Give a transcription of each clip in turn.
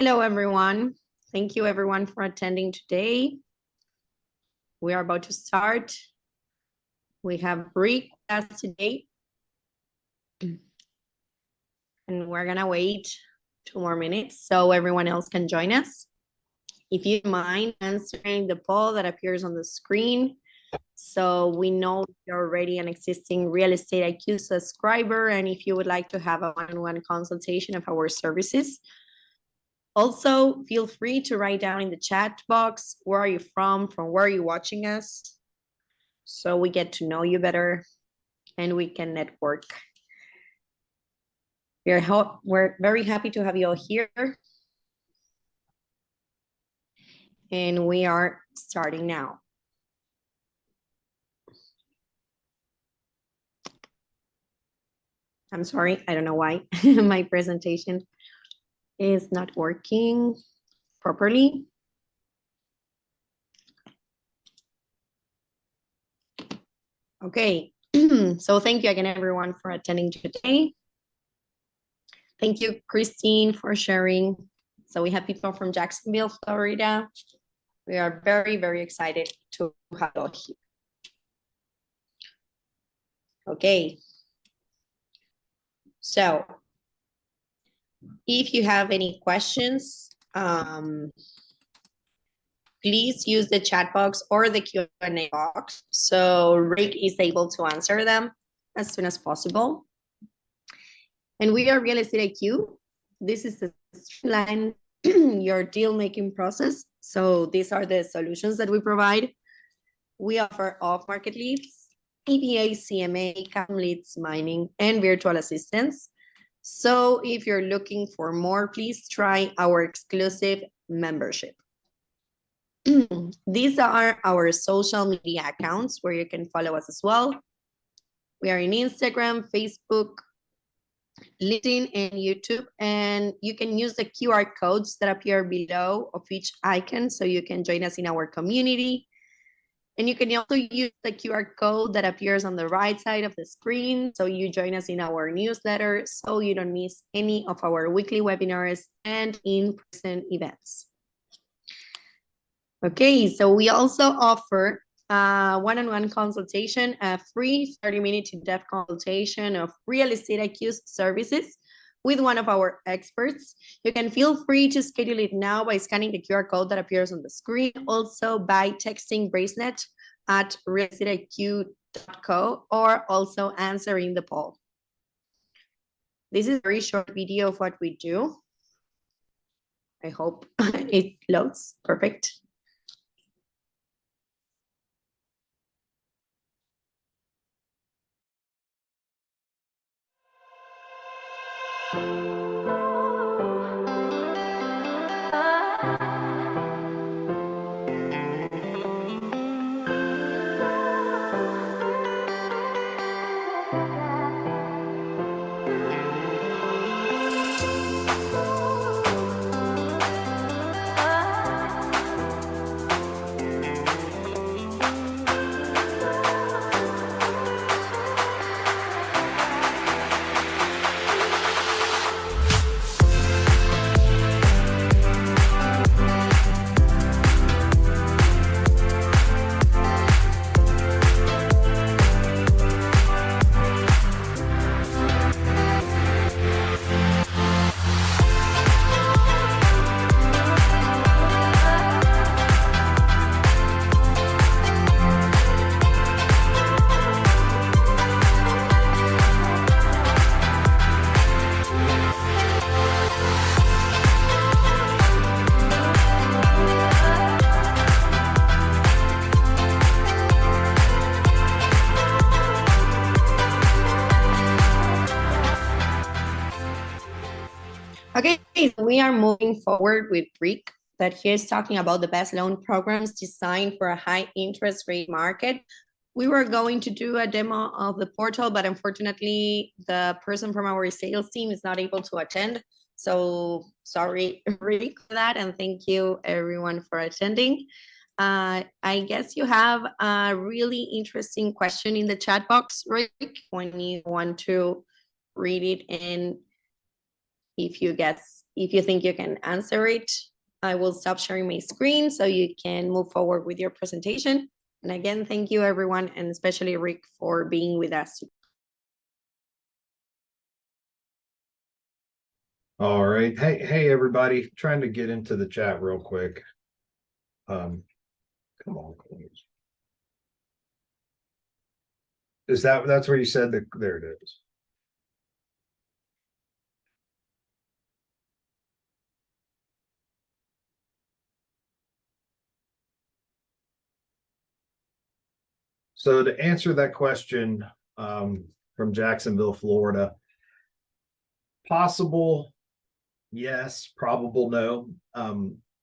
Hello, everyone. Thank you, everyone, for attending today. We are about to start. We have Rick with us today. And we're going to wait 2 more minutes so everyone else can join us. If you mind answering the poll that appears on the screen, so we know you're already an existing Real Estate IQ subscriber, and if you would like to have a one-on-one consultation of our services. Also, feel free to write down in the chat box, where are you from where are you watching us, so we get to know you better and we can network. We're very happy to have you all here. And we are starting now. I'm sorry, I don't know why my presentation is not working properly. Okay, so thank you again, everyone, for attending today. Thank you, Christine, for sharing. So we have people from Jacksonville, Florida. We are very, very excited to have you here. Okay. So if you have any questions, please use the chat box or the Q&A box so Rick is able to answer them as soon as possible. And we are Real Estate IQ. This is the streamline your deal-making process. So these are the solutions that we provide. We offer off-market leads, EPA, CMA, custom leads, mining, and virtual assistants. So if you're looking for more, please try our exclusive membership. These are our social media accounts where you can follow us as well. We are in Instagram, Facebook, LinkedIn, and YouTube, and you can use the QR codes that appear below of each icon so you can join us in our community. And you can also use the QR code that appears on the right side of the screen so you join us in our newsletter so you don't miss any of our weekly webinars and in-person events. Okay, so we also offer one-on-one consultation, a free 30-minute in-depth consultation of Real Estate IQ services with one of our experts. You can feel free to schedule it now by scanning the QR code that appears on the screen, also by texting Bracenet at realestateIQ.co or also answering the poll. This is a very short video of what we do. I hope it loads perfect. Okay, we are moving forward with Rick, that he is talking about the best loan programs designed for a high interest rate market. We were going to do a demo of the portal, but unfortunately, the person from our sales team is not able to attend. So sorry, Rick, for that, and thank you everyone for attending. I guess you have a really interesting question in the chat box, Rick, when you want to read it, and if you guess if you think you can answer it, I will stop sharing my screen so you can move forward with your presentation. And again, thank you everyone, and especially Rick for being with us. All right. Hey, everybody. Trying to get into the chat real quick. Come on, please. That's where you said that? There it is. So to answer that question, from Jacksonville, Florida, possible, yes, probable, no.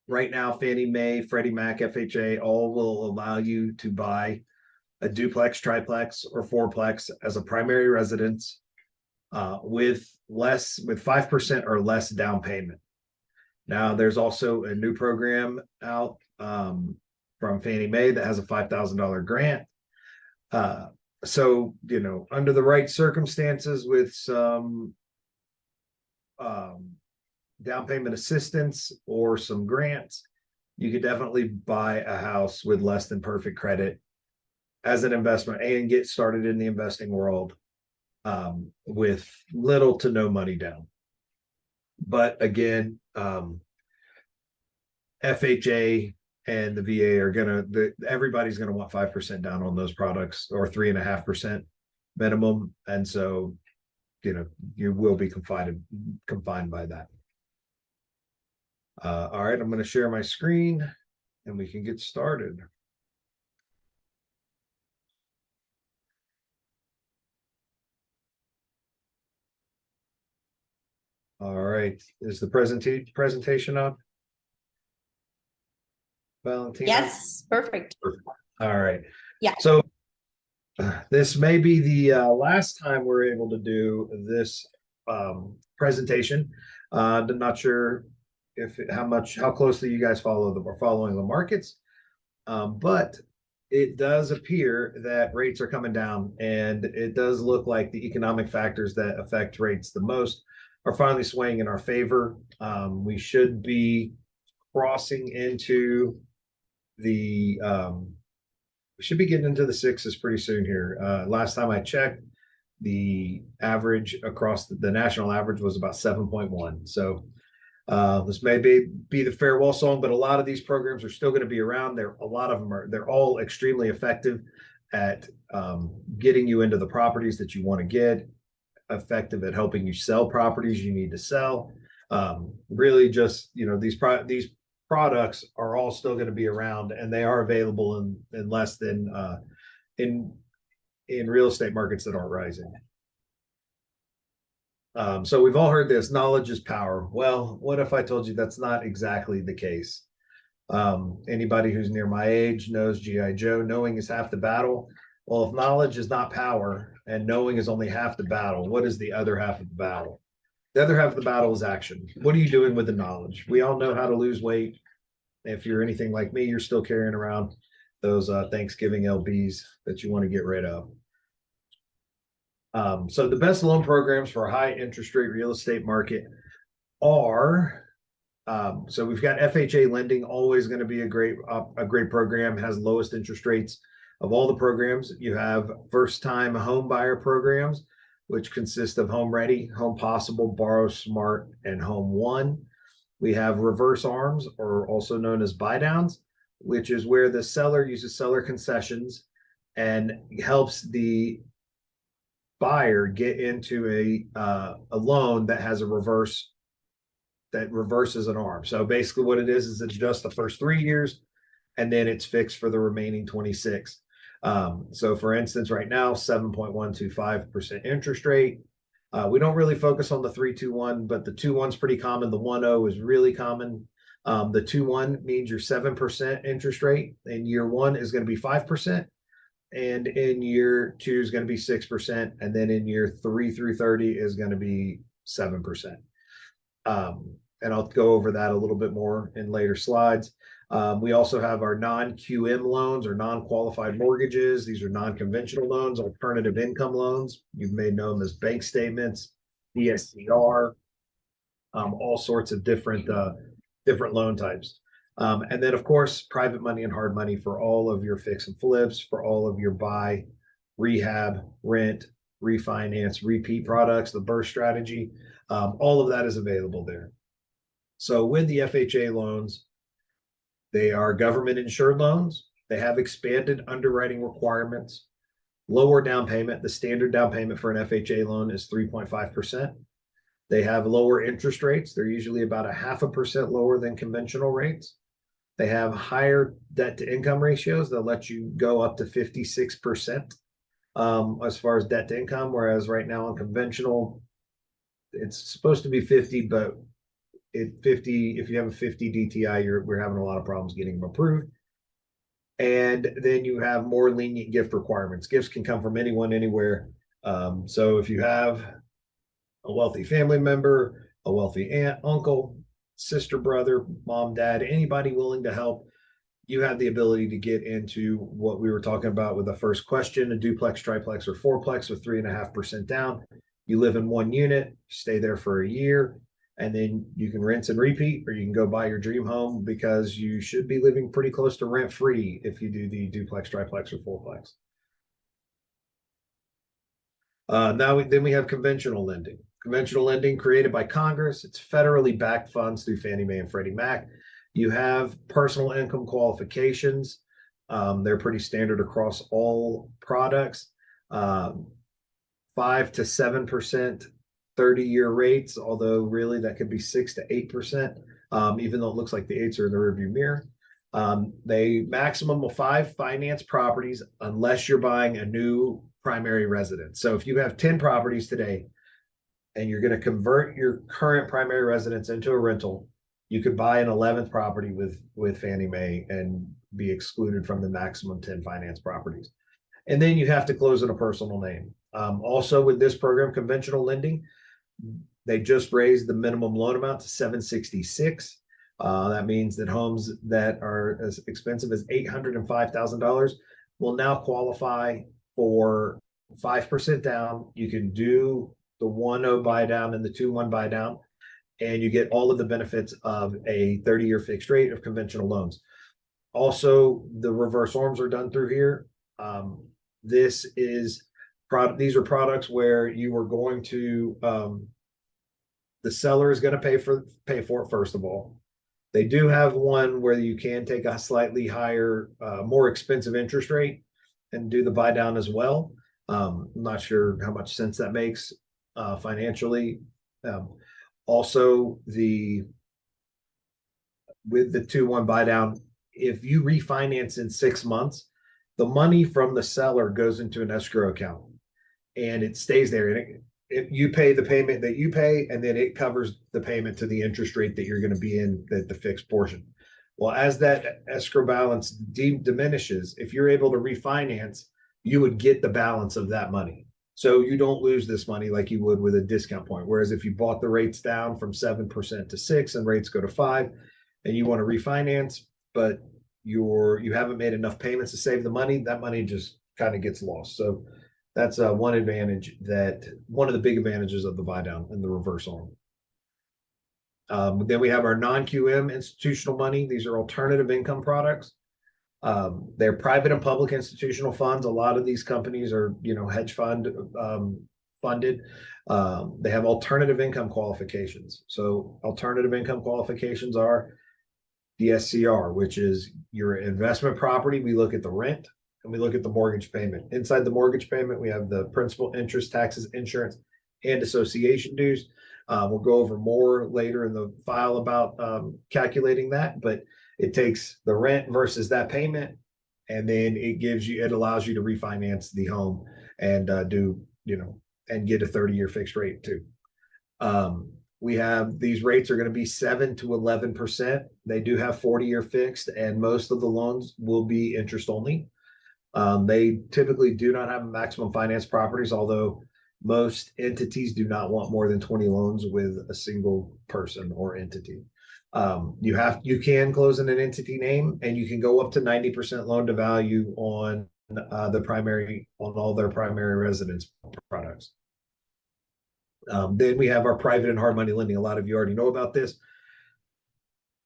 Right now, Fannie Mae, Freddie Mac, FHA, all will allow you to buy a duplex, triplex, or fourplex as a primary residence, with 5% or less down payment. Now, there's also a new program out from Fannie Mae that has a $5,000 grant. So, under the right circumstances with some down payment assistance or some grants, you could definitely buy a house with less than perfect credit as an investment and get started in the investing world with little to no money down. But again, FHA and the VA are everybody's gonna want 5% down on those products, or 3.5% minimum, and so you will be confined by that. All right, I'm going to share my screen and we can get started. All right, is the presentation up, Valentina? Yes, perfect. All right. Yeah. So this may be the last time we're able to do this presentation. I'm not sure how closely you guys are following the markets, but it does appear that rates are coming down, and it does look like the economic factors that affect rates the most are finally swaying in our favor. We should be crossing into we should be getting into the sixes pretty soon here. Last time I checked, the average across the national average was about 7.1. So this may be the farewell song, but a lot of these programs are still going to be around. They're all extremely effective at getting you into the properties that you want to get, effective at helping you sell properties you need to sell. Really just, these products are all still going to be around, and they are available in less than in real estate markets that aren't rising. So we've all heard this: knowledge is power. Well, what if I told you that's not exactly the case? Anybody who's near my age knows G.I. Joe, knowing is half the battle. Well, if knowledge is not power and knowing is only half the battle, what is the other half of the battle? The other half of the battle is action. What are you doing with the knowledge? We all know how to lose weight. If you're anything like me, you're still carrying around those Thanksgiving LBs that you want to get rid of. So the best loan programs for a high interest rate real estate market are, so we've got FHA lending, always going to be a great program, has lowest interest rates of all the programs. You have first time home buyer programs, which consist of Home Ready, Home Possible, Borrow Smart, and Home One. We have reverse arms, or also known as buy downs, which is where the seller uses seller concessions and helps the buyer get into a loan that has that reverses an arm. So basically what it is it's just the first 3 years, and then it's fixed for the remaining 26. So for instance, right now, 7.125% interest rate. We don't really focus on the 3-2-1, but the 2-1's pretty common. The 1-0 is really common. The 2-1 means your 7% interest rate. In year one is going to be 5%. And in year two is going to be 6%. And then in year 3 through 30 is going to be 7%. And I'll go over that a little bit more in later slides. We also have our non-QM loans, or non-qualified mortgages. These are non-conventional loans, alternative income loans. You may know them as bank statements, DSCR. all sorts of different loan types. And then, of course, private money and hard money for all of your fix and flips, for all of your buy, rehab, rent, refinance, repeat products, the burst strategy. All of that is available there. So with the FHA loans, they are government insured loans. They have expanded underwriting requirements, lower down payment. The standard down payment for an FHA loan is 3.5%. They have lower interest rates. They're usually about 0.5% lower than conventional rates. They have higher debt to income ratios. They'll let you go up to 56% as far as debt to income, whereas right now on conventional, it's supposed to be 50, but if you have a 50 DTI, we're having a lot of problems getting them approved. And then you have more lenient gift requirements. Gifts can come from anyone, anywhere. So if you have a wealthy family member, a wealthy aunt, uncle, sister, brother, mom, dad, anybody willing to help, you have the ability to get into what we were talking about with the first question, a duplex, triplex, or fourplex with 3.5% down. You live in one unit, stay there for a year, and then you can rinse and repeat, or you can go buy your dream home, because you should be living pretty close to rent free if you do the duplex, triplex, or fourplex. Then we have conventional lending. Conventional lending created by Congress. It's federally backed funds through Fannie Mae and Freddie Mac. You have personal income qualifications. They're pretty standard across all products. 5 to 7% 30-year rates, although really that could be 6 to 8%, even though it looks like the 8s are in the rearview mirror. They maximum of 5 finance properties unless you're buying a new primary residence. So if you have 10 properties today and you're going to convert your current primary residence into a rental, you could buy an 11th property with Fannie Mae and be excluded from the maximum 10 finance properties. And then you have to close in a personal name. Also with this program, conventional lending, they just raised the minimum loan amount to $766. That means that homes that are as expensive as $805,000 will now qualify for 5% down. You can do the 1.0 buy down and the 2.1 buy down, and you get all of the benefits of a 30-year fixed rate of conventional loans. Also, the reverse arms are done through here. These are products where you are going to the seller is going to pay for it first of all. They do have one where you can take a slightly higher, more expensive interest rate and do the buy down as well. I'm not sure how much sense that makes financially. Also, with the 2.1 buy down, if you refinance in 6 months, the money from the seller goes into an escrow account and it stays there. And you pay the payment that you pay, and then it covers the payment to the interest rate that you're going to be in, the fixed portion. Well, as that escrow balance diminishes, if you're able to refinance, you would get the balance of that money. So you don't lose this money like you would with a discount point. Whereas if you bought the rates down from 7% to 6% and rates go to 5%, and you want to refinance, but you haven't made enough payments to save the money, that money just kind of gets lost. So that's one of the big advantages of the buy down and the reverse arm. Then we have our non-QM institutional money. These are alternative income products. They're private and public institutional funds. A lot of these companies are, hedge fund funded. They have alternative income qualifications. So alternative income qualifications are the SCR, which is your investment property. We look at the rent and we look at the mortgage payment. Inside the mortgage payment, we have the principal, interest, taxes, insurance, and association dues. We'll go over more later in the file about calculating that, but it takes the rent versus that payment, and then it allows you to refinance the home and and get a 30-year fixed rate too. We have these rates are going to be 7 to 11%. They do have 40-year fixed, and most of the loans will be interest only. They typically do not have maximum finance properties, although most entities do not want more than 20 loans with a single person or entity. You can close in an entity name, and you can go up to 90% loan to value on all their primary residence products. Then we have our private and hard money lending. A lot of you already know about this.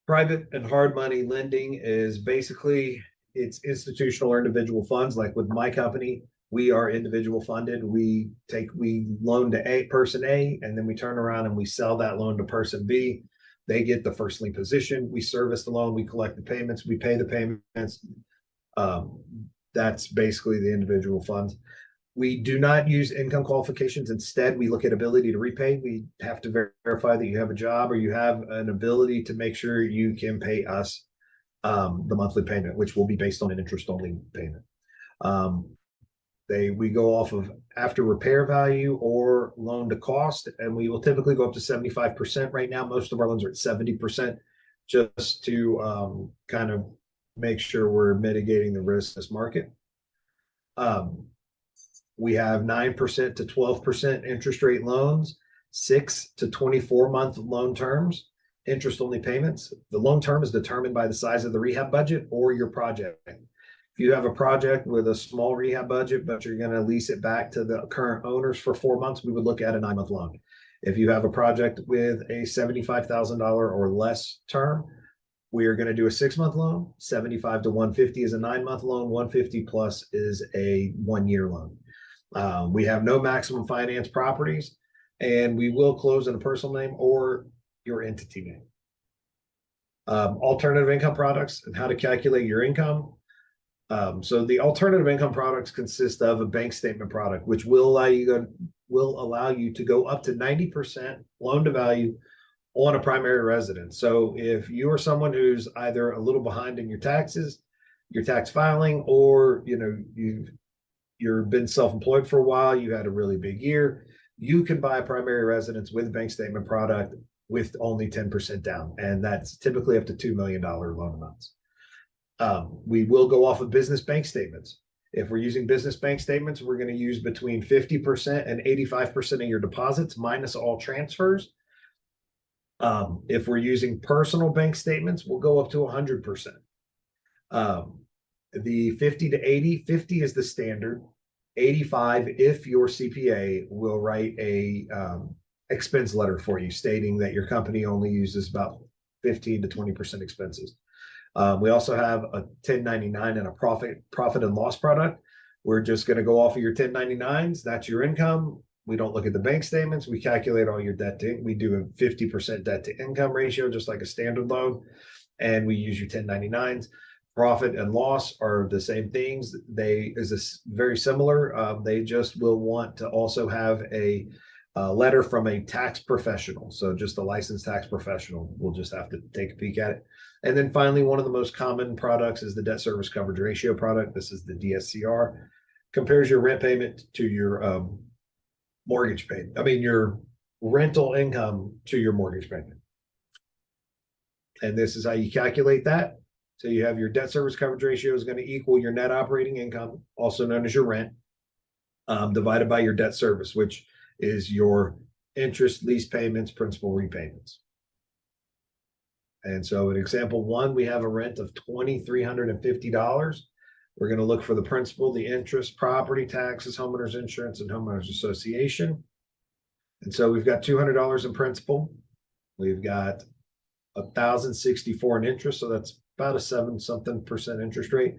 Private and hard money lending is basically it's institutional or individual funds. Like with my company, we are individual funded. We loan to person A, and then we turn around and we sell that loan to person B. They get the first lien position. We service the loan. We collect the payments. We pay the payments. That's basically the individual funds. We do not use income qualifications. Instead, we look at ability to repay. We have to verify that you have a job or you have an ability to make sure you can pay us the monthly payment, which will be based on an interest-only payment. We go off of after repair value or loan to cost, and we will typically go up to 75%. Right now, most of our loans are at 70%, just to kind of make sure we're mitigating the risk in this market. We have 9% to 12% interest rate loans, 6 to 24-month loan terms, interest-only payments. The loan term is determined by the size of the rehab budget or your project. If you have a project with a small rehab budget, but you're going to lease it back to the current owners for 4 months, we would look at a 9-month loan. If you have a project with a $75,000 or less term, we are going to do a 6-month loan. 75 to 150 is a 9-month loan. 150 plus is a 1-year loan. We have no maximum finance properties, and we will close in a personal name or your entity name. Alternative income products and how to calculate your income. So the alternative income products consist of a bank statement product, which will allow you to go up to 90% loan to value on a primary residence. So if you are someone who's either a little behind in your taxes, your tax filing, or you've been self-employed for a while, you had a really big year, you can buy a primary residence with a bank statement product with only 10% down, and that's typically up to $2 million loan amounts. We will go off of business bank statements. If we're using business bank statements, we're going to use between 50% and 85% of your deposits minus all transfers. If we're using personal bank statements, we'll go up to 100%. The 50 to 80, 50 is the standard. 85 if your CPA will write a expense letter for you stating that your company only uses about 15 to 20% expenses. We also have a 1099 and a profit and loss product. We're just going to go off of your 1099s. That's your income. We don't look at the bank statements. We calculate all your debt to, we do a 50% debt to income ratio, just like a standard loan. And we use your 1099s. Profit and loss are the same things. Very similar. They just will want to also have a letter from a tax professional. So just a licensed tax professional. We'll just have to take a peek at it. And then finally, one of the most common products is the debt service coverage ratio product. This is the DSCR. Compares your rent payment to your mortgage payment. Your rental income to your mortgage payment. And this is how you calculate that. So you have your debt service coverage ratio is going to equal your net operating income, also known as your rent, divided by your debt service, which is your interest, lease payments, principal repayments. And so in example 1, we have a rent of $2,350. We're going to look for the principal, the interest, property taxes, homeowners insurance, and homeowners association. And so we've got $200 in principal. We've got $1,064 in interest. So that's about a 7-something% interest rate.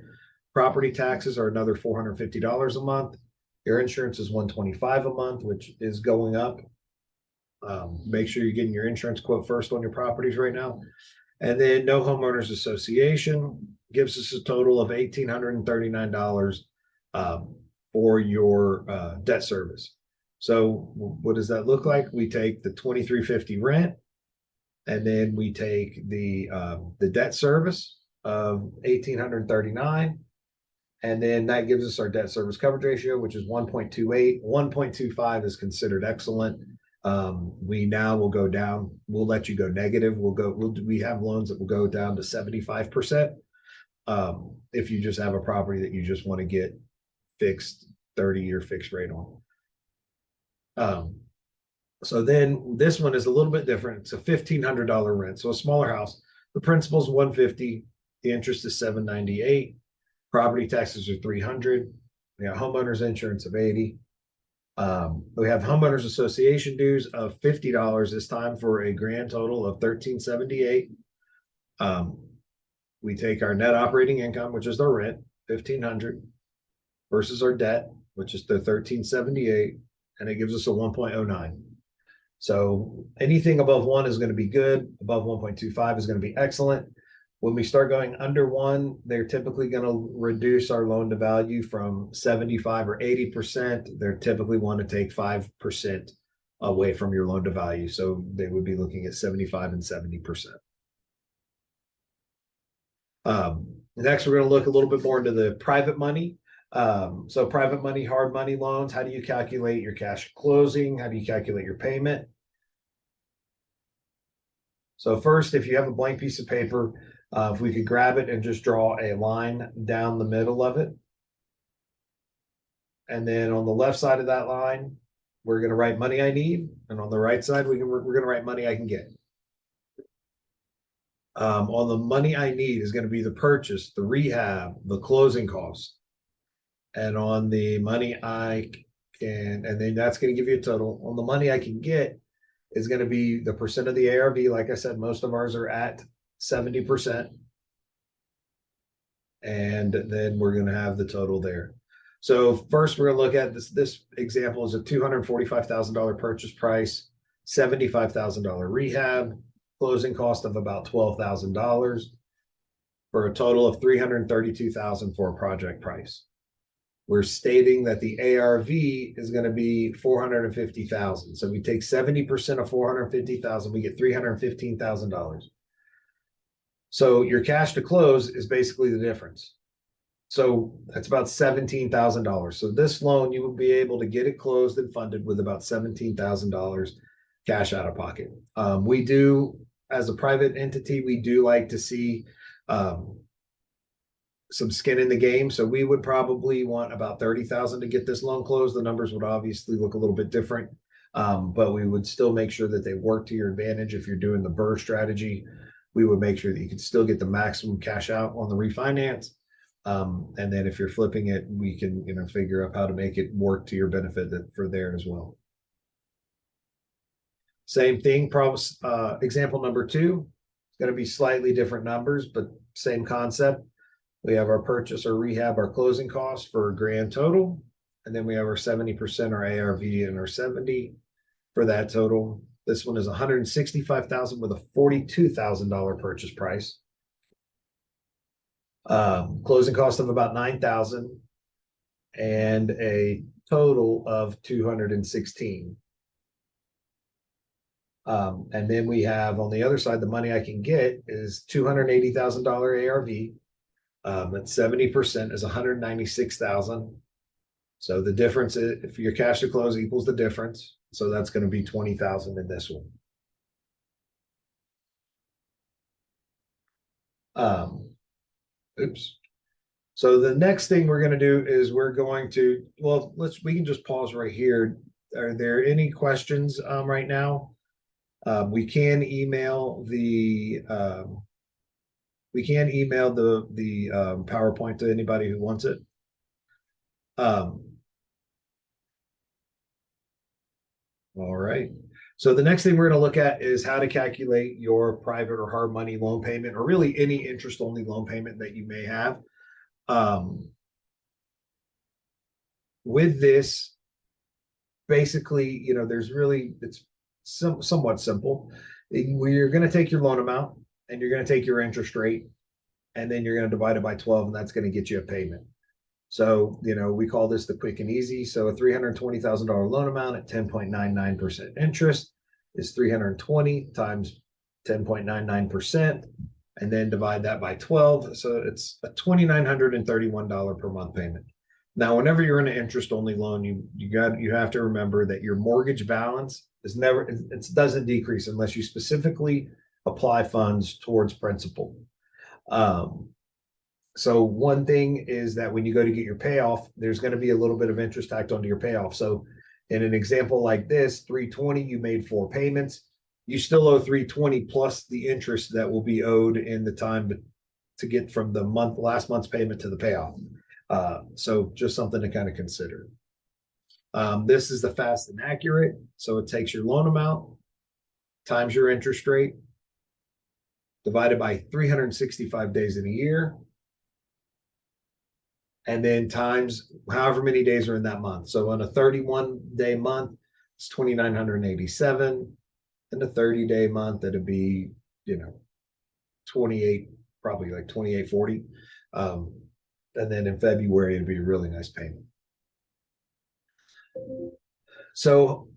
Property taxes are another $450 a month. Your insurance is $125 a month, which is going up. Make sure you're getting your insurance quote first on your properties right now. And then no homeowners association gives us a total of $1,839 for your debt service. So what does that look like? We take the $2,350 rent, and then we take the debt service of $1,839, and then that gives us our debt service coverage ratio, which is 1.28. 1.25 is considered excellent. We now will go down. We'll let you go negative. We have loans that will go down to 75%. If you just have a property that you just want to get fixed 30-year fixed rate on. So then this one is a little bit different. It's a $1,500 rent. So a smaller house. The principal is $150. The interest is $798. Property taxes are $300. We have homeowners insurance of $80. We have homeowners association dues of $50 this time for a grand total of $1,378. We take our net operating income, which is the rent, $1,500, versus our debt, which is the $1,378, and it gives us a 1.09. So anything above 1 is going to be good. Above 1.25 is going to be excellent. When we start going under 1, they're typically going to reduce our loan to value from 75 or 80%. They're typically want to take 5% away from your loan to value. So they would be looking at 75 and 70%. Next, we're going to look a little bit more into the private money. So private money, hard money loans. How do you calculate your cash at closing? How do you calculate your payment? So first, if you have a blank piece of paper, if we could grab it and just draw a line down the middle of it. And then on the left side of that line, we're going to write money I need. And on the right side, we're going to write money I can get. On the money I need is going to be the purchase, the rehab, the closing costs. And on the money I can, and then that's going to give you a total. On the money I can get is going to be the percent of the ARV. Like I said, most of ours are at 70%. And then we're going to have the total there. So first we're going to look at this. This example is a $245,000 purchase price, $75,000 rehab, closing cost of about $12,000 for a total of $332,000 for a project price. We're stating that the ARV is going to be $450,000. So we take 70% of $450,000, we get $315,000. So your cash to close is basically the difference. So that's about $17,000. So this loan, you will be able to get it closed and funded with about $17,000 cash out of pocket. We do, as a private entity, we do like to see some skin in the game. So we would probably want about $30,000 to get this loan closed. The numbers would obviously look a little bit different, but we would still make sure that they work to your advantage. If you're doing the BRRRR strategy, we would make sure that you can still get the maximum cash out on the refinance. And then if you're flipping it, we can, figure out how to make it work to your benefit for there as well. Same thing, example number 2, it's going to be slightly different numbers, but same concept. We have our purchase, our rehab, our closing costs for a grand total. And then we have our 70%, our ARV, and our 70 for that total. This one is $165,000 with a $42,000 purchase price. Closing cost of about $9,000 and a total of $216,000. And then we have on the other side, the money I can get is $280,000 ARV. At 70% is $196,000. So the difference is, if your cash to close equals the difference, so that's going to be $20,000 in this one. Oops. So the next thing we're going to do is we're going to, we can just pause right here. Are there any questions right now? We can email the PowerPoint to anybody who wants it. All right. So the next thing we're going to look at is how to calculate your private or hard money loan payment, or really any interest only loan payment that you may have. With this, basically, it's somewhat simple. You're going to take your loan amount and you're going to take your interest rate, and then you're going to divide it by 12, and that's going to get you a payment. So, we call this the quick and easy. So a $320,000 loan amount at 10.99% interest is 320 times 10.99%, and then divide that by 12. So it's a $2,931 per month payment. Now, whenever you're in an interest only loan, you have to remember that your mortgage balance it doesn't decrease unless you specifically apply funds towards principal. So one thing is that when you go to get your payoff, there's going to be a little bit of interest tacked onto your payoff. So in an example like this, 320, you made 4 payments. You still owe 320 plus the interest that will be owed in the time to get from the last month's payment to the payoff. So just something to kind of consider. This is the fast and accurate. So it takes your loan amount times your interest rate divided by 365 days in a year, and then times however many days are in that month. So on a 31-day month, it's 2,987. In a 30-day month, it'd be, 28, probably like 2840. And then in February, it'd be a really nice payment. So,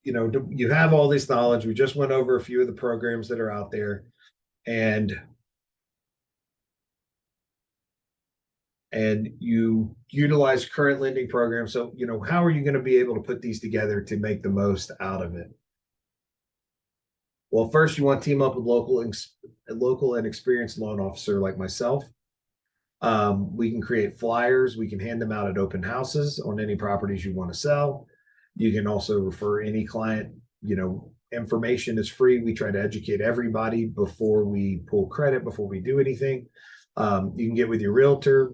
you have all this knowledge. We just went over a few of the programs that are out there, and you utilize current lending programs. So, how are you going to be able to put these together to make the most out of it? Well, first you want to team up with local and experienced loan officer like myself. We can create flyers. We can hand them out at open houses on any properties you want to sell. You can also refer any client. Information is free. We try to educate everybody before we pull credit, before we do anything. You can get with your realtor,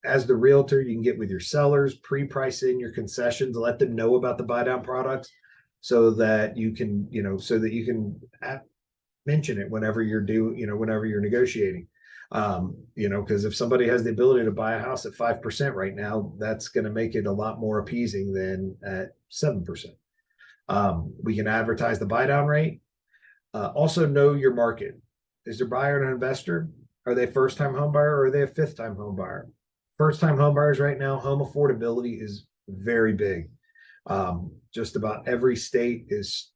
as the realtor, you can get with your sellers, pre-price in your concessions, let them know about the buy down products so that you can, mention it whenever whenever you're negotiating. Because if somebody has the ability to buy a house at 5% right now, that's going to make it a lot more appeasing than at 7%. We can advertise the buy down rate. Also know your market. Is their buyer an investor? Are they first time home buyer, or are they a fifth time home buyer? First time home buyers right now, home affordability is very big. Just about every state is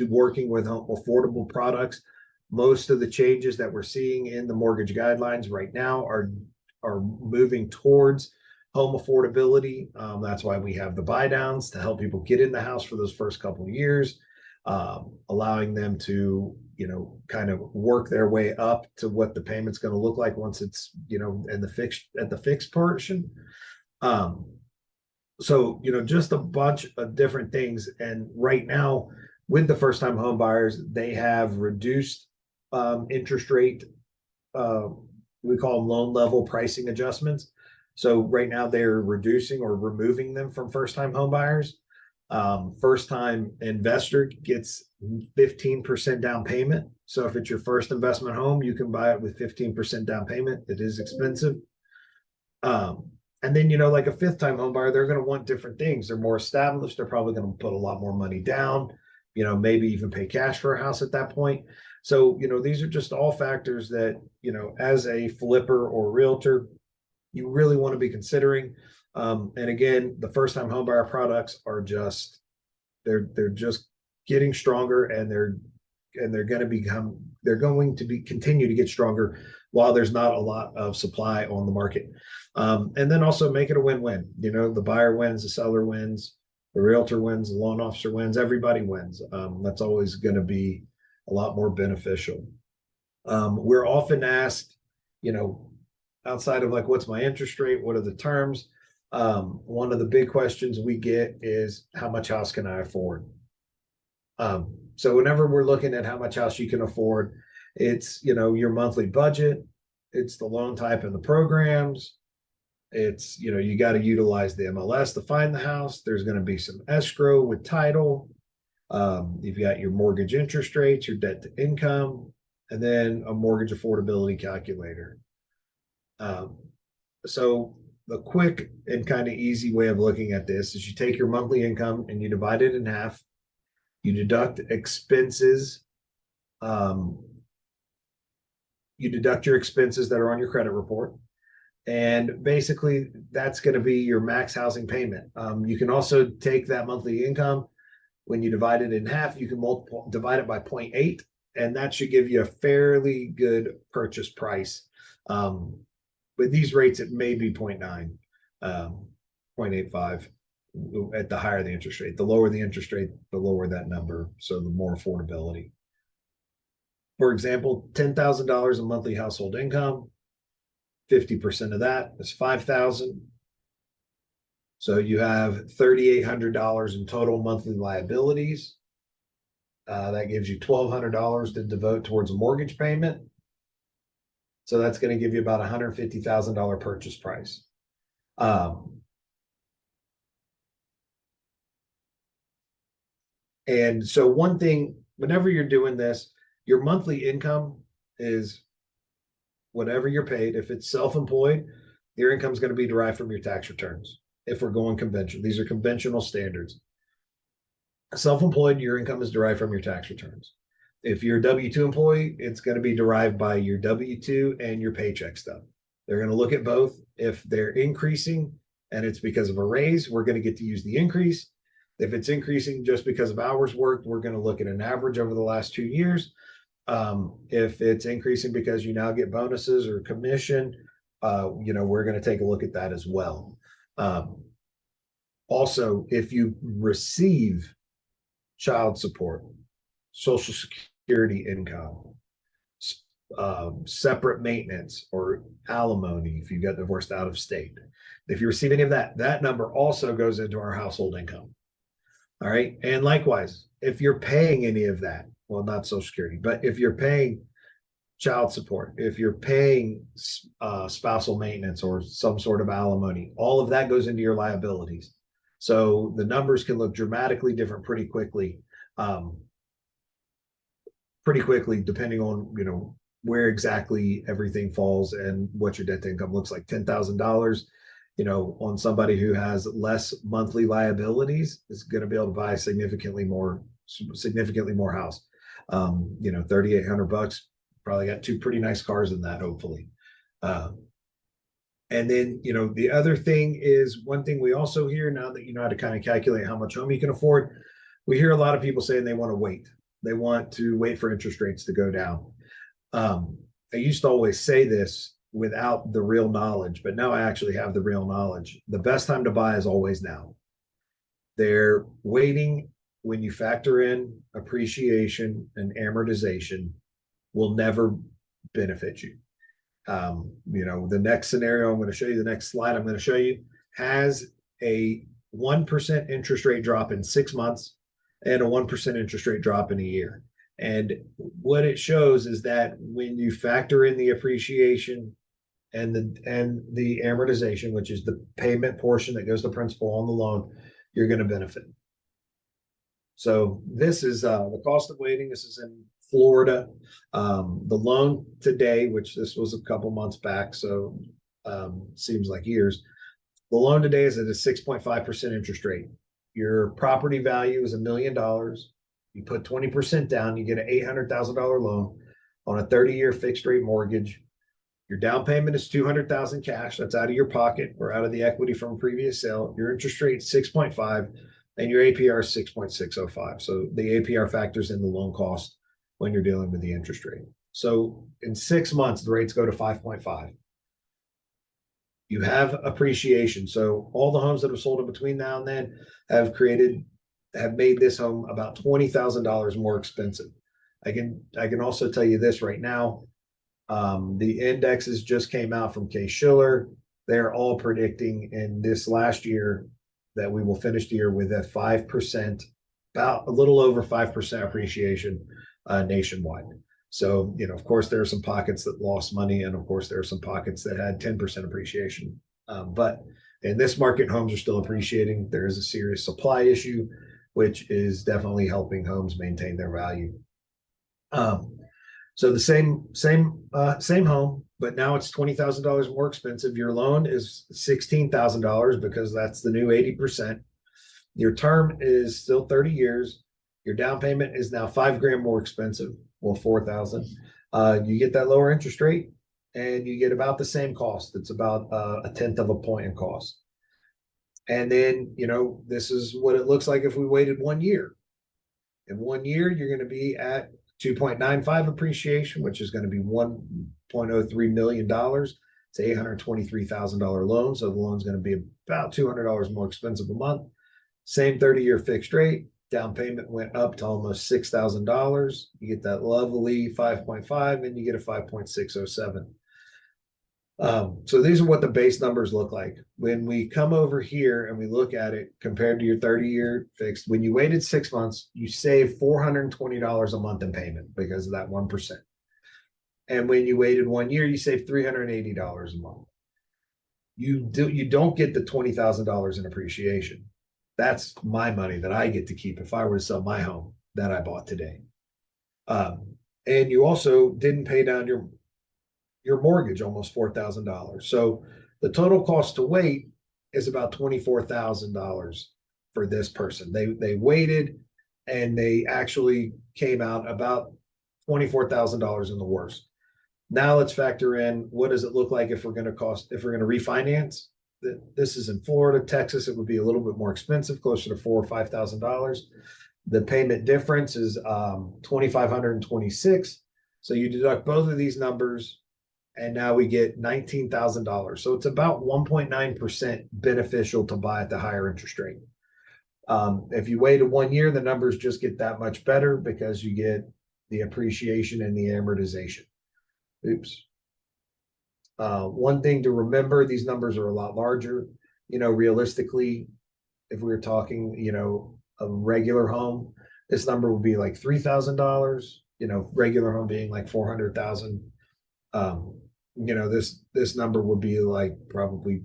working with affordable products. Most of the changes that we're seeing in the mortgage guidelines right now are moving towards home affordability. That's why we have the buy downs to help people get in the house for those first couple of years, allowing them to kind of work their way up to what the payment's going to look like once it's at the fixed portion. So just a bunch of different things. And right now with the first time home buyers, they have reduced interest rate, we call them loan level pricing adjustments. So right now they're reducing or removing them from first time home buyers. First time investor gets 15% down payment. So if it's your first investment home, you can buy it with 15% down payment. It is expensive. And then, like a fifth time home buyer, they're going to want different things. They're more established. They're probably going to put a lot more money down, maybe even pay cash for a house at that point. So, these are just all factors that, as a flipper or realtor, you really want to be considering. And again, the first time home buyer products are just, they're just getting stronger, and they're going to continue to get stronger while there's not a lot of supply on the market. And then also make it a win-win. The buyer wins, the seller wins, the realtor wins, the loan officer wins, everybody wins. That's always going to be a lot more beneficial. We're often asked, outside of like, what's my interest rate? What are the terms? One of the big questions we get is, how much house can I afford? So whenever we're looking at how much house you can afford, it's, your monthly budget, it's the loan type and the programs. It's, you got to utilize the MLS to find the house. There's going to be some escrow with title. You've got your mortgage interest rates, your debt to income, and then a mortgage affordability calculator. So the quick and kind of easy way of looking at this is you take your monthly income and you divide it in half. You deduct expenses. You deduct your expenses that are on your credit report. And basically, that's going to be your max housing payment. You can also take that monthly income. When you divide it in half, you can divide it by 0.8, and that should give you a fairly good purchase price. With these rates, it may be 0.9, 0.85 at the higher the interest rate. The lower the interest rate, the lower that number, so the more affordability. For example, $10,000 in monthly household income, 50% of that is $5,000. So you have $3,800 in total monthly liabilities. That gives you $1,200 to devote towards a mortgage payment. So that's going to give you about $150,000 purchase price. And so one thing, whenever you're doing this, your monthly income is whatever you're paid. If it's self-employed, your income is going to be derived from your tax returns. If we're going conventional, these are conventional standards. Self-employed, your income is derived from your tax returns. If you're a W-2 employee, it's going to be derived by your W-2 and your paycheck stub. They're going to look at both. If they're increasing and it's because of a raise, we're going to get to use the increase. If it's increasing just because of hours worked, we're going to look at an average over the last 2 years. If it's increasing because you now get bonuses or commission, we're going to take a look at that as well. Also, if you receive child support, Social Security income, separate maintenance or alimony if you got divorced out of state. If you receive any of that, that number also goes into our household income. All right. And likewise, if you're paying any of that, well, not Social Security, but if you're paying child support, if you're paying spousal maintenance or some sort of alimony, all of that goes into your liabilities. So the numbers can look dramatically different pretty quickly depending on where exactly everything falls and what your debt to income looks like. $10,000 on somebody who has less monthly liabilities is going to be able to buy significantly more house. $3,800, probably got two pretty nice cars in that, hopefully. And then, the other thing is, one thing we also hear now that you know how to kind of calculate how much home you can afford, we hear a lot of people saying they want to wait. They want to wait for interest rates to go down. I used to always say this without the real knowledge, but now I actually have the real knowledge. The best time to buy is always now. They're waiting when you factor in appreciation and amortization will never benefit you. The next scenario I'm going to show you, the next slide I'm going to show you, has a 1% interest rate drop in 6 months and a 1% interest rate drop in a year. And what it shows is that when you factor in the appreciation and the amortization, which is the payment portion that goes to principal on the loan, you're going to benefit. So this is the cost of waiting. This is in Florida. The loan today, which this was a couple months back, so seems like years. The loan today is at a 6.5% interest rate. Your property value is $1 million. You put 20% down, you get an $800,000 loan on a 30-year fixed rate mortgage. Your down payment is $200,000 cash. That's out of your pocket or out of the equity from a previous sale. Your interest rate is 6.5, and your APR is 6.605. So the APR factors in the loan cost when you're dealing with the interest rate. So in 6 months, the rates go to 5.5. You have appreciation. So all the homes that have sold in between now and then have made this home about $20,000 more expensive. I can also tell you this right now. The indexes just came out from Case-Shiller. They're all predicting in this last year that we will finish the year with a 5%, about a little over 5% appreciation nationwide. So, of course, there are some pockets that lost money, and of course, there are some pockets that had 10% appreciation. But in this market, homes are still appreciating. There is a serious supply issue, which is definitely helping homes maintain their value. So the same home, but now it's $20,000 more expensive. Your loan is $16,000 because that's the new 80%. Your term is still 30 years. Your down payment is now $5,000 more expensive, or $4,000. You get that lower interest rate, and you get about the same cost. It's about a tenth of a point in cost. And then, this is what it looks like if we waited 1 year. In 1 year, you're going to be at 2.95 appreciation, which is going to be $1.03 million. It's an $823,000 loan. So the loan's going to be about $200 more expensive a month. Same 30-year fixed rate. Down payment went up to almost $6,000. You get that lovely 5.5, and you get a 5.607. So these are what the base numbers look like. When we come over here and we look at it compared to your 30-year fixed, when you waited 6 months, you save $420 a month in payment because of that 1%. And when you waited 1 year, you save $380 a month. You don't get the $20,000 in appreciation. That's my money that I get to keep if I were to sell my home that I bought today. And you also didn't pay down your mortgage, almost $4,000. So the total cost to wait is about $24,000 for this person. They waited and they actually came out about $24,000 in the worst. Now let's factor in, what does it look like if we're going to refinance? This is in Florida. Texas, it would be a little bit more expensive, closer to $4,000 or $5,000. The payment difference is $2,526. So you deduct both of these numbers, and now we get $19,000. So it's about 1.9% beneficial to buy at the higher interest rate. If you wait 1 year, the numbers just get that much better because you get the appreciation and the amortization. Oops. One thing to remember, these numbers are a lot larger. Realistically, if we were talking, a regular home, this number would be like $3,000, regular home being like 400,000. This number would be like probably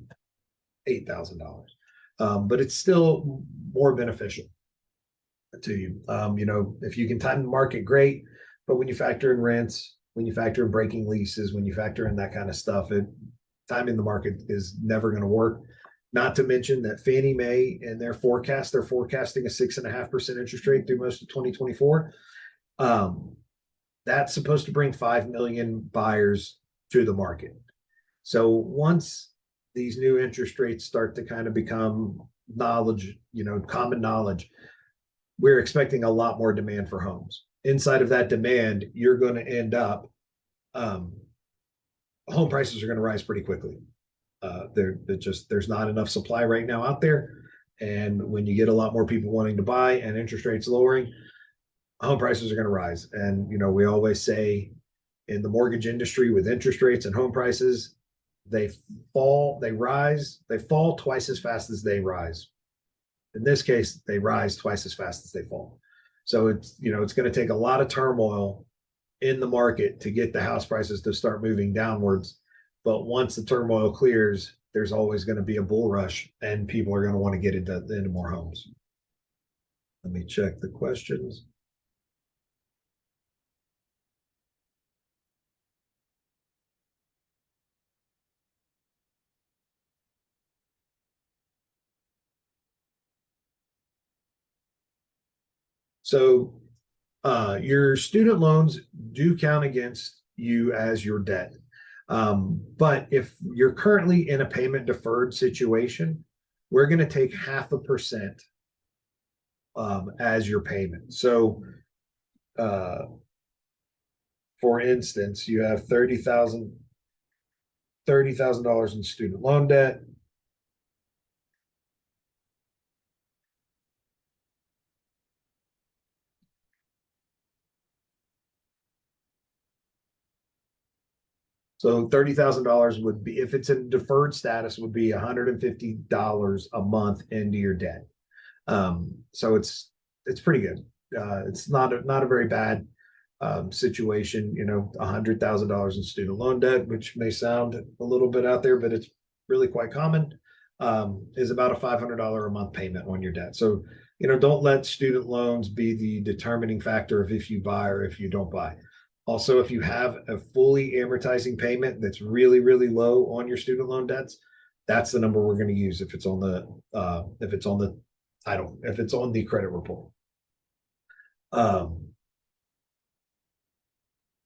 $8,000. But it's still more beneficial to you. If you can time the market, great. But when you factor in rents, when you factor in breaking leases, when you factor in that kind of stuff, timing the market is never going to work. Not to mention that Fannie Mae and they're forecasting a 6.5% interest rate through most of 2024. That's supposed to bring 5 million buyers to the market. So once these new interest rates start to kind of become common knowledge, we're expecting a lot more demand for homes. Inside of that demand, you're going to end up, home prices are going to rise pretty quickly. There's not enough supply right now out there. And when you get a lot more people wanting to buy and interest rates lowering, home prices are going to rise. And, we always say in the mortgage industry with interest rates and home prices, they fall twice as fast as they rise. In this case, they rise twice as fast as they fall. So it's going to take a lot of turmoil in the market to get the house prices to start moving downwards. But once the turmoil clears, there's always going to be a bull rush and people are going to want to get into more homes. Let me check the questions. So your student loans do count against you as your debt. But if you're currently in a payment deferred situation, we're going to take 0.5% as your payment. So for instance, you have $30,000 in student loan debt. So $30,000 would be, if it's in deferred status, would be $150 a month into your debt. So it's pretty good. It's not a very bad situation. $100,000 in student loan debt, which may sound a little bit out there, but it's really quite common. Is about a $500 a month payment on your debt. So don't let student loans be the determining factor of if you buy or if you don't buy. Also, if you have a fully amortizing payment that's really, really low on your student loan debts, that's the number we're going to use if it's on the title, if it's on the credit report.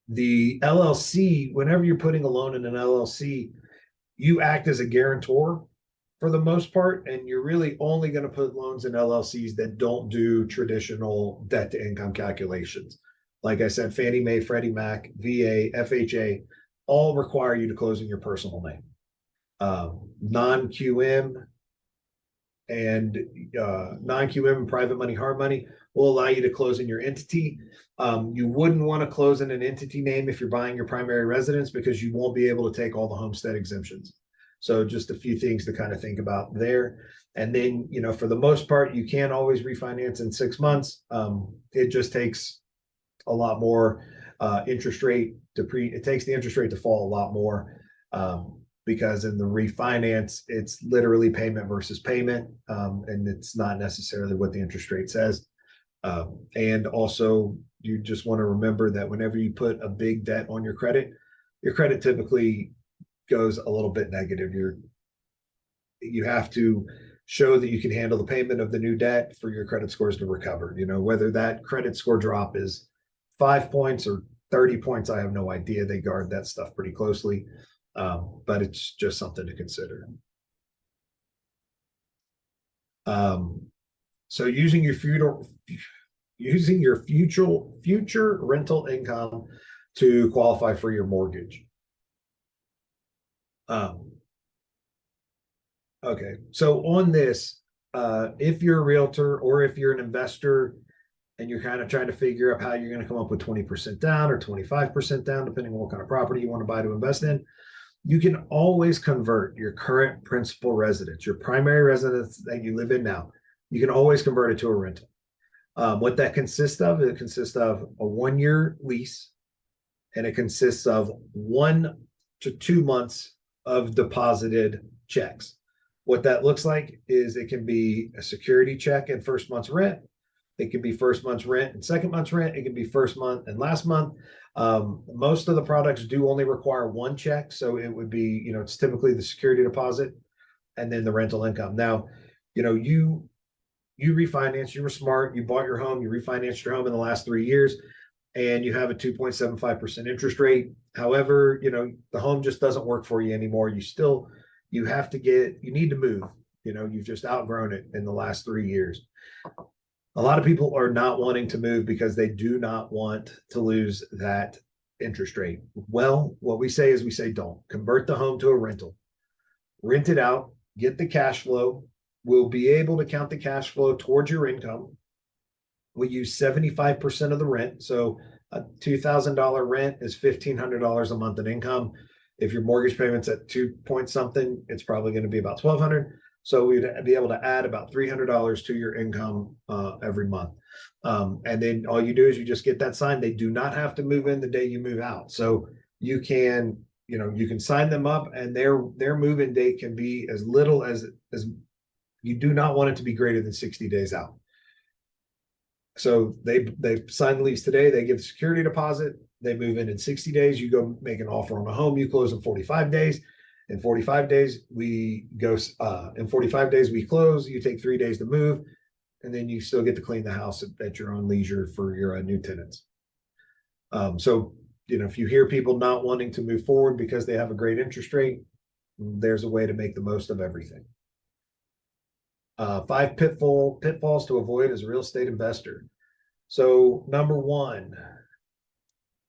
The LLC, whenever you're putting a loan in an LLC, you act as a guarantor for the most part, and you're really only going to put loans in LLCs that don't do traditional debt to income calculations. Like I said, Fannie Mae, Freddie Mac, VA, FHA, all require you to close in your personal name. Non-QM and private money, hard money will allow you to close in your entity. You wouldn't want to close in an entity name if you're buying your primary residence because you won't be able to take all the homestead exemptions. So just a few things to kind of think about there. And then, for the most part, you can always refinance in 6 months. It just takes a lot more interest rate it takes the interest rate to fall a lot more. because in the refinance, it's literally payment versus payment, and it's not necessarily what the interest rate says. And also, you just want to remember that whenever you put a big debt on your credit typically goes a little bit negative. You have to show that you can handle the payment of the new debt for your credit scores to recover. Whether that credit score drop is 5 points or 30 points, I have no idea. They guard that stuff pretty closely, but it's just something to consider. So using your future rental income to qualify for your mortgage. Okay, so on this, if you're a realtor or if you're an investor and you're kind of trying to figure out how you're going to come up with 20% down or 25% down, depending on what kind of property you want to buy to invest in, you can always convert your current principal residence, your primary residence that you live in now. You can always convert it to a rental. What that consists of, it consists of a 1-year lease, and it consists of 1 to 2 months of deposited checks. What that looks like is it can be a security check and first month's rent. It can be first month's rent and second month's rent. It can be first month and last month. Most of the products do only require 1 check. So it would be, it's typically the security deposit and then the rental income. Now, you refinance, you were smart, you bought your home, you refinanced your home in the last 3 years, and you have a 2.75% interest rate. However, the home just doesn't work for you anymore. You need to move. You've just outgrown it in the last 3 years. A lot of people are not wanting to move because they do not want to lose that interest rate. Well, what we say is don't convert the home to a rental, rent it out, get the cash flow. We'll be able to count the cash flow towards your income. We use 75% of the rent. So a $2,000 rent is $1,500 a month in income. If your mortgage payment's at 2 point something, it's probably going to be about $1,200. So we'd be able to add about $300 to your income every month. And then all you do is you just get that signed. They do not have to move in the day you move out. So you can sign them up, and their move-in date can be as little as you do not want it to be greater than 60 days out. So they sign the lease today, they give the security deposit, they move in 60 days, you go make an offer on a home, you close in 45 days. In 45 days, we close, you take 3 days to move, and then you still get to clean the house at your own leisure for your new tenants. So, if you hear people not wanting to move forward because they have a great interest rate, there's a way to make the most of everything. 5 pitfalls to avoid as a real estate investor. So number 1,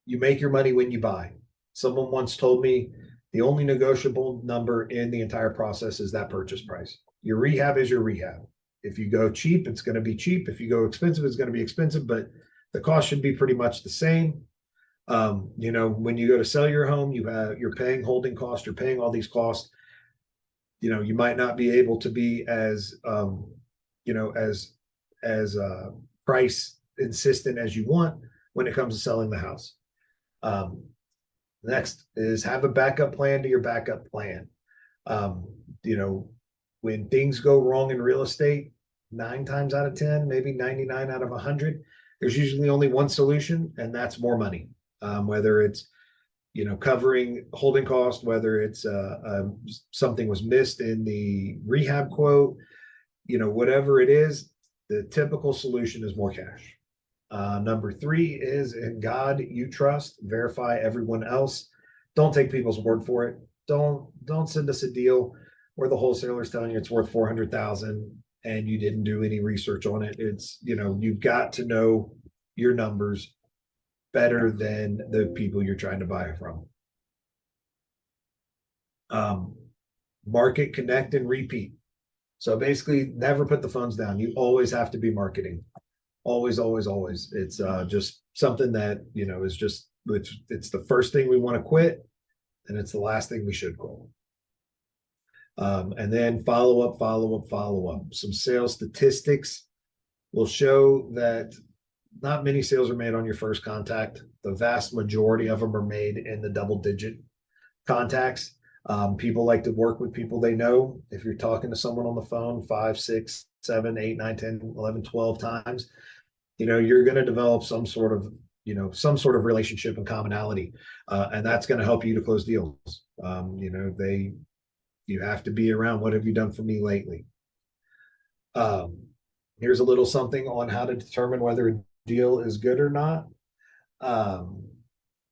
you make your money when you buy. Someone once told me the only negotiable number in the entire process is that purchase price. Your rehab is your rehab. If you go cheap, it's going to be cheap. If you go expensive, it's going to be expensive, but the cost should be pretty much the same. When you go to sell your home, you're paying holding costs, you're paying all these costs. You might not be able to be as price insistent as you want when it comes to selling the house. Next is have a backup plan to your backup plan. When things go wrong in real estate, 9 times out of 10, maybe 99 out of 100, there's usually only one solution, and that's more money. Whether it's covering holding cost, whether it's something was missed in the rehab quote, whatever it is, the typical solution is more cash. Number 3 is in God you trust, verify everyone else. Don't take people's word for it. Don't send us a deal where the wholesaler is telling you it's worth $400,000 and you didn't do any research on it. It's, you've got to know your numbers better than the people you're trying to buy from. Market, connect, and repeat. So basically, never put the phones down. You always have to be marketing. Always, always, always. It's just something that, is just, it's the first thing we want to quit, and it's the last thing we should quit. And then follow up. Some sales statistics will show that not many sales are made on your first contact. The vast majority of them are made in the double-digit contacts. People like to work with people they know. If you're talking to someone on the phone 5, 6, 7, 8, 9, 10, 11, 12 times, you're going to develop some sort of relationship and commonality, and that's going to help you to close deals. You have to be around. What have you done for me lately? Here's a little something on how to determine whether a deal is good or not.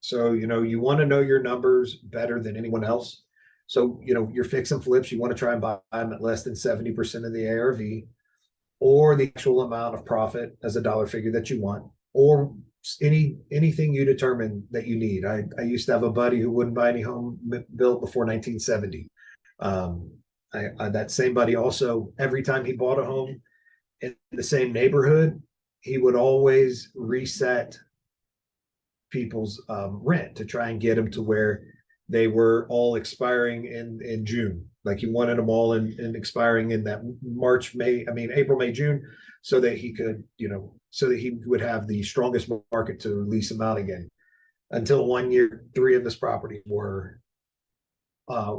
So you want to know your numbers better than anyone else. So you're fixing flips. You want to try and buy them at less than 70% of the ARV, or the actual amount of profit as a dollar figure that you want, or anything you determine that you need. I used to have a buddy who wouldn't buy any home built before 1970. That same buddy also, every time he bought a home in the same neighborhood, he would always reset people's rent to try and get them to where they were all expiring in June. Like he wanted them all in expiring in that April, May, June, so that he could, so that he would have the strongest market to lease them out again. Until one year, 3 of his properties were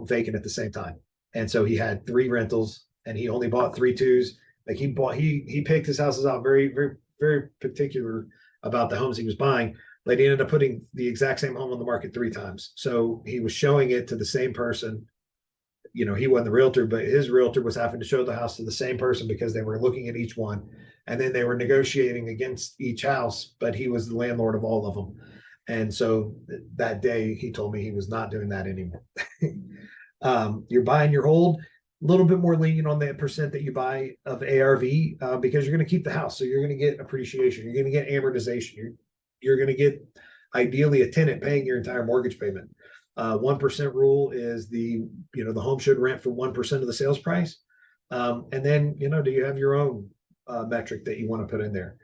vacant at the same time. And so he had 3 rentals and he only bought 3 twos. Like he picked his houses out very, very, very particular about the homes he was buying. But he ended up putting the exact same home on the market 3 times. So he was showing it to the same person. He wasn't the realtor, but his realtor was having to show the house to the same person because they were looking at each one. And then they were negotiating against each house, but he was the landlord of all of them. And so that day he told me he was not doing that anymore. You're buy and hold, a little bit more lenient on the percent that you buy of ARV, because you're going to keep the house. So you're going to get appreciation. You're going to get amortization. You're going to get ideally a tenant paying your entire mortgage payment. 1% rule is the home should rent for 1% of the sales price. And then, do you have your own metric that you want to put in there?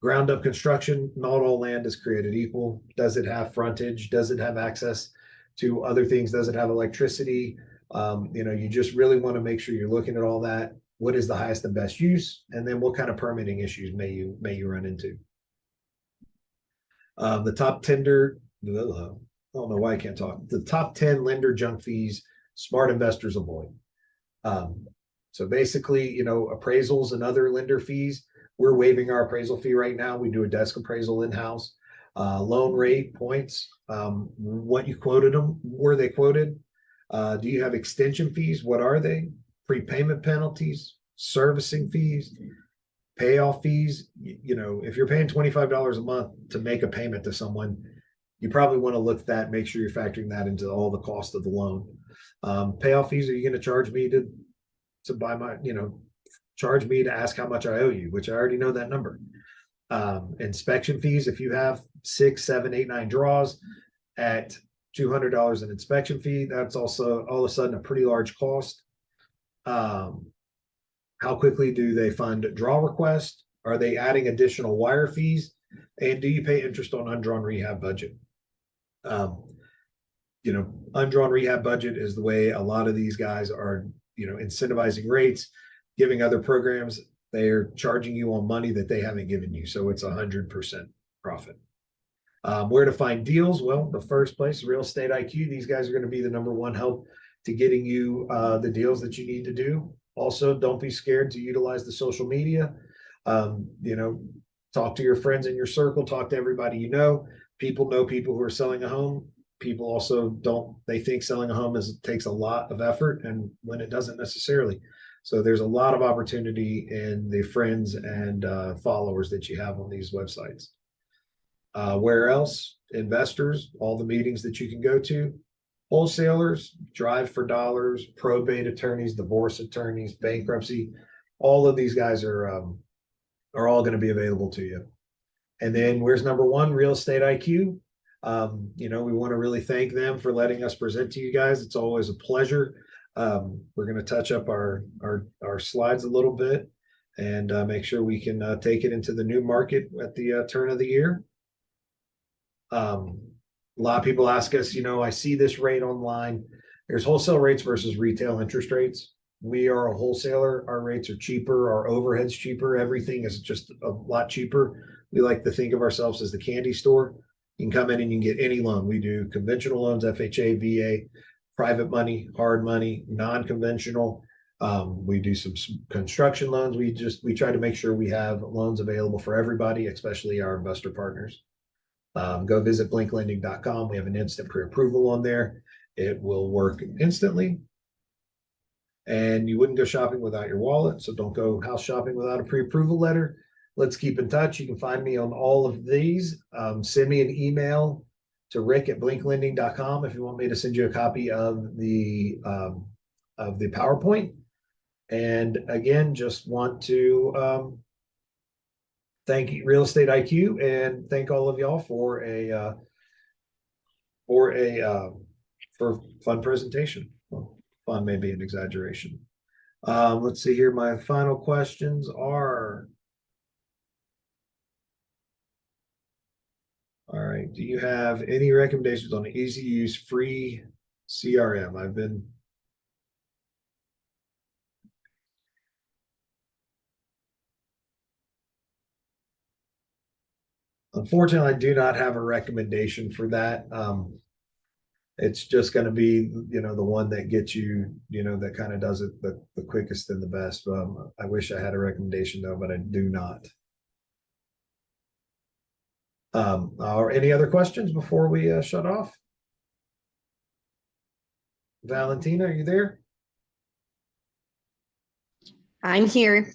Ground up construction, not all land is created equal. Does it have frontage? Does it have access to other things? Does it have electricity? You just really want to make sure you're looking at all that. What is the highest and best use? And then what kind of permitting issues may you run into? The top tender, I don't know why I can't talk. The top 10 lender junk fees smart investors avoid. So basically, appraisals and other lender fees, we're waiving our appraisal fee right now. We do a desk appraisal in-house. Loan rate points, what you quoted them, were they quoted? Do you have extension fees? What are they? Prepayment penalties, servicing fees, payoff fees. If you're paying $25 a month to make a payment to someone, you probably want to look at that, make sure you're factoring that into all the cost of the loan. Payoff fees, are you going to charge me to buy my, charge me to ask how much I owe you, which I already know that number. Inspection fees, if you have 6, 7, 8, 9 draws at $200 an inspection fee, that's also all of a sudden a pretty large cost. How quickly do they fund draw requests? Are they adding additional wire fees? And do you pay interest on undrawn rehab budget? Undrawn rehab budget is the way a lot of these guys are, incentivizing rates, giving other programs. They're charging you on money that they haven't given you. So it's 100% profit. Where to find deals? Well, the first place, Real Estate IQ. These guys are going to be the #1 help to getting you the deals that you need to do. Also, don't be scared to utilize the social media. Talk to your friends in your circle, talk to everybody you know. People know people who are selling a home. People also they think selling a home takes a lot of effort, and when it doesn't necessarily. So there's a lot of opportunity in the friends and followers that you have on these websites. Where else? Investors, all the meetings that you can go to. Wholesalers, drive for dollars, probate attorneys, divorce attorneys, bankruptcy. All of these guys are all going to be available to you. And then where's #1? Real Estate IQ. We want to really thank them for letting us present to you guys. It's always a pleasure. We're going to touch up our slides a little bit and make sure we can take it into the new market at the turn of the year. A lot of people ask us, I see this rate online. There's wholesale rates versus retail interest rates. We are a wholesaler. Our rates are cheaper. Our overhead's cheaper. Everything is just a lot cheaper. We like to think of ourselves as the candy store. You can come in and you can get any loan. We do conventional loans, FHA, VA, private money, hard money, non-conventional. We do some construction loans. We try to make sure we have loans available for everybody, especially our investor partners. Go visit blinklending.com. We have an instant pre-approval on there. It will work instantly. And you wouldn't go shopping without your wallet. So don't go house shopping without a pre-approval letter. Let's keep in touch. You can find me on all of these. Send me an email to rick@blinklending.com if you want me to send you a copy of the PowerPoint. And again, just want to thank Real Estate IQ and thank all of y'all for a fun presentation. Well, fun may be an exaggeration. Let's see here. My final questions are, all right, do you have any recommendations on easy use free CRM? Unfortunately, I do not have a recommendation for that. It's just going to be, the one that gets you, that kind of does it the quickest and the best. I wish I had a recommendation though, but I do not. Are any other questions before we shut off? Valentina, are you there? I'm here.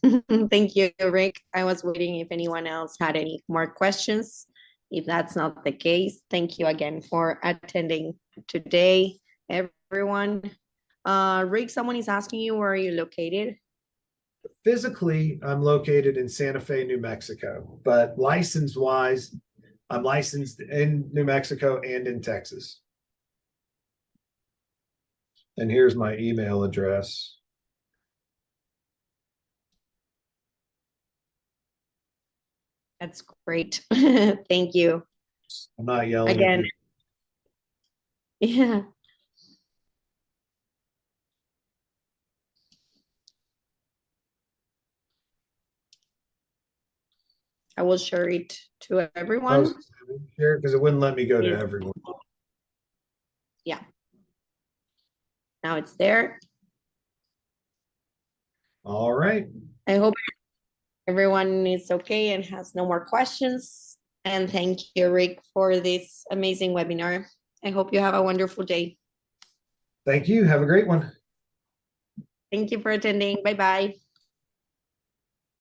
Thank you, Rick. I was waiting if anyone else had any more questions. If that's not the case, thank you again for attending today, everyone. Rick, someone is asking you, where are you located? Physically, I'm located in Santa Fe, New Mexico, but license-wise, I'm licensed in New Mexico and in Texas. And here's my email address. That's great. Thank you. I'm not yelling again. Yeah. I will share it to everyone. Share because it wouldn't let me go to everyone. Yeah. Now it's there. All right. I hope everyone is okay and has no more questions. And thank you, Rick, for this amazing webinar. I hope you have a wonderful day. Thank you. Have a great one. Thank you for attending. Bye-bye.